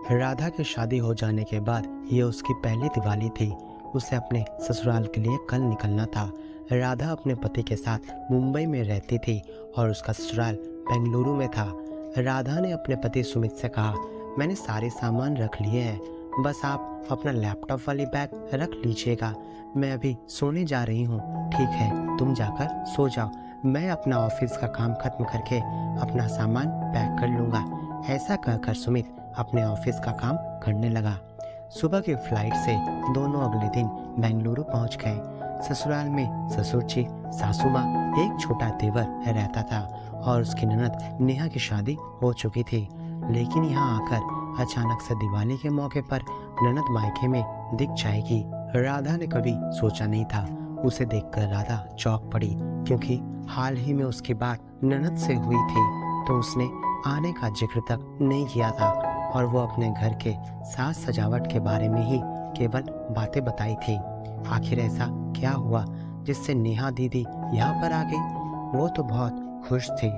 राधा की शादी हो जाने के बाद ये उसकी पहली दिवाली थी। उसे अपने ससुराल के लिए कल निकलना था। राधा अपने पति के साथ मुंबई में रहती थी और उसका ससुराल बेंगलुरु में था। राधा ने अपने पति सुमित से कहा, मैंने सारे सामान रख लिए हैं, बस आप अपना लैपटॉप वाली बैग रख लीजिएगा। मैं अभी सोने जा रही हूँ। ठीक है, तुम जाकर सो जाओ, मैं अपना ऑफिस का काम खत्म करके अपना सामान पैक कर लूँगा। ऐसा कहकर सुमित अपने ऑफिस का काम करने लगा। सुबह की फ्लाइट से दोनों अगले दिन बेंगलुरु पहुंच गए। ससुराल में ससुर जी, सासू माँ, एक छोटा देवर रहता था और उसकी ननद नेहा की शादी हो चुकी थी। लेकिन यहाँ आकर अचानक से दिवाली के मौके पर ननद मायके में दिख जाएगी, राधा ने कभी सोचा नहीं था। उसे देखकर राधा चौंक पड़ी, क्योंकि हाल ही में उसकी बात ननद से हुई थी, तो उसने आने का जिक्र तक नहीं किया था और वो अपने घर के साज सजावट के बारे में ही केवल बातें बताई थी। आखिर ऐसा क्या हुआ जिससे नेहा दीदी यहाँ पर आ गई? वो तो बहुत खुश थी।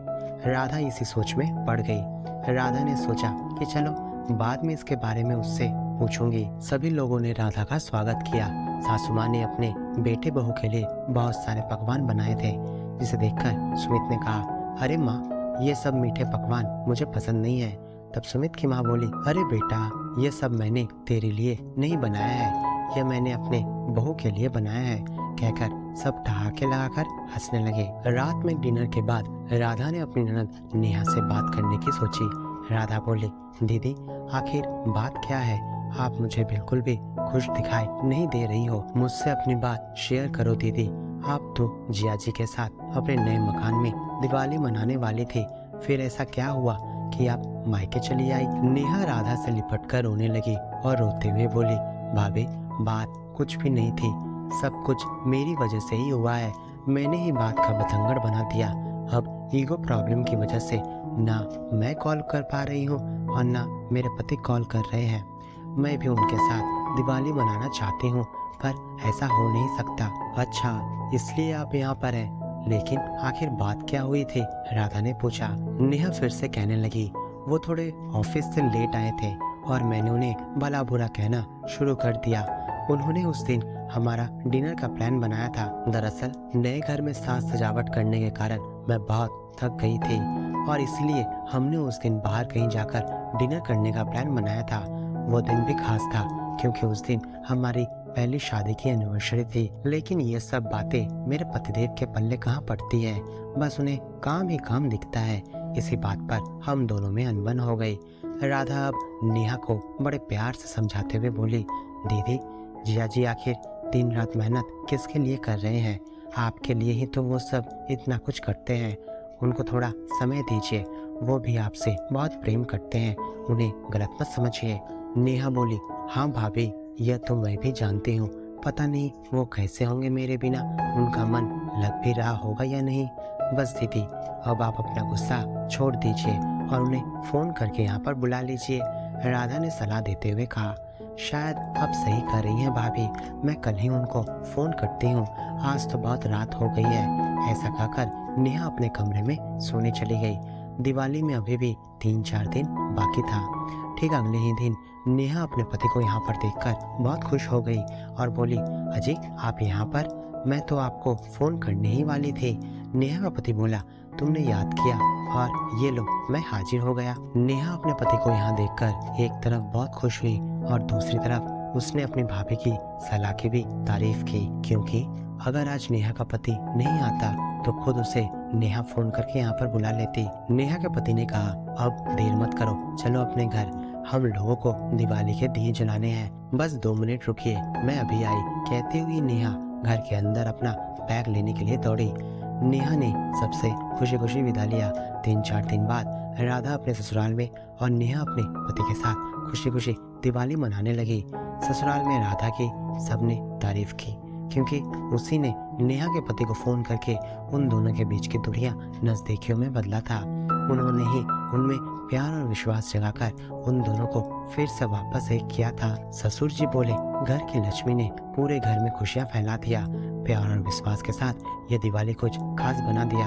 राधा इसी सोच में पड़ गई। राधा ने सोचा कि चलो बाद में इसके बारे में उससे पूछूंगी। सभी लोगों ने राधा का स्वागत किया। सासू माँ ने अपने बेटे बहू के लिए बहुत सारे पकवान बनाए थे, जिसे देखकर सुमित ने कहा, अरे माँ, ये सब मीठे पकवान मुझे पसंद नहीं है। तब सुमित की माँ बोली, अरे बेटा, ये सब मैंने तेरे लिए नहीं बनाया है, ये मैंने अपने बहू के लिए बनाया है, कहकर सब ठहाके लगाकर हंसने लगे। रात में डिनर के बाद राधा ने अपनी ननद नेहा से बात करने की सोची। राधा बोली, दीदी, आखिर बात क्या है? आप मुझे बिल्कुल भी खुश दिखाई नहीं दे रही हो। मुझसे अपनी बात शेयर करो दीदी। आप तो जिया जी के साथ अपने नए मकान में दिवाली मनाने वाली थी, फिर ऐसा क्या हुआ कि आप मायके चली आई? नेहा राधा से लिपटकर रोने लगी और रोते हुए बोली, भाभी, बात कुछ भी नहीं थी, सब कुछ मेरी वजह से ही हुआ है। मैंने ही बात का बतंगड़ बना दिया। अब ईगो प्रॉब्लम की वजह से ना मैं कॉल कर पा रही हूँ और ना मेरे पति कॉल कर रहे हैं। मैं भी उनके साथ दिवाली मनाना चाहती हूँ, पर ऐसा हो नहीं सकता। अच्छा, इसलिए आप यहाँ पर हैं? लेकिन आखिर बात क्या हुई थी? राधा ने पूछा। नेहा फिर से कहने लगी, वो थोड़े ऑफिस से लेट आए थे और मैंने उन्हें भला बुरा कहना शुरू कर दिया। उन्होंने उस दिन हमारा डिनर का प्लान बनाया था। दरअसल नए घर में साज सजावट करने के कारण मैं बहुत थक गई थी और इसलिए हमने उस दिन बाहर कहीं जाकर डिनर करने का प्लान बनाया था। वो दिन भी खास था क्योंकि उस दिन हमारी पहली शादी की एनिवर्सरी थी। लेकिन ये सब बातें मेरे पतिदेव के पल्ले कहाँ पड़ती है, बस उन्हें काम ही काम दिखता है। इसी बात पर हम दोनों में अनबन हो गई। राधा अब नेहा को बड़े प्यार से समझाते हुए बोली, दीदी, जिया जी आखिर दिन रात मेहनत किसके लिए कर रहे हैं? आपके लिए ही तो वो सब इतना कुछ करते हैं। उनको थोड़ा समय दीजिए, वो भी आपसे बहुत प्रेम करते हैं, उन्हें गलत मत समझिए। नेहा बोली, हाँ भाभी, यह तो मैं भी जानती हूँ, पता नहीं वो कैसे होंगे मेरे बिना, उनका मन लग भी रहा होगा या नहीं। बस दीदी, अब आप अपना गुस्सा छोड़ दीजिए और उन्हें फोन करके यहाँ पर बुला लीजिए, राधा ने सलाह देते हुए कहा। शायद आप सही कर रही हैं भाभी, मैं कल ही उनको फोन करती हूँ, आज तो बहुत रात हो गई है। ऐसा कहकर नेहा अपने कमरे में सोने चली गई। दिवाली में अभी भी 3-4 दिन बाकी था। ठीक अगले ही दिन नेहा अपने पति को यहाँ पर देखकर बहुत खुश हो गई और बोली, अजी, आप यहाँ पर? मैं तो आपको फोन करने ही वाली थी। नेहा का पति बोला, तुमने याद किया और ये लो, मैं हाजिर हो गया। नेहा अपने पति को यहाँ देखकर एक तरफ बहुत खुश हुई और दूसरी तरफ उसने अपनी भाभी की सलाह की भी तारीफ की, क्योंकि अगर आज नेहा का पति नहीं आता तो खुद उसे नेहा फोन करके यहाँ पर बुला लेती। नेहा के पति ने कहा, अब देर मत करो, चलो अपने घर, हम लोगों को दिवाली के दिए जलाने हैं। बस 2 मिनट रुकिए, मैं अभी आई, कहती हुई नेहा घर के अंदर अपना बैग लेने के लिए दौड़ी। नेहा ने सबसे खुशी खुशी विदा लिया। 3-4 दिन बाद राधा अपने ससुराल में और नेहा अपने पति के साथ खुशी खुशी दिवाली मनाने लगी। ससुराल में राधा की सबने तारीफ की, क्योंकि उसी ने नेहा के पति को फोन करके उन दोनों के बीच की दूरियां नजदीकियों में बदला था। उन्होंने ही उनमें प्यार और विश्वास जगाकर उन दोनों को फिर से वापस एक किया था। ससुर जी बोले, घर की लक्ष्मी ने पूरे घर में खुशियां फैला दिया, प्यार और विश्वास के साथ ये दिवाली कुछ खास बना दिया।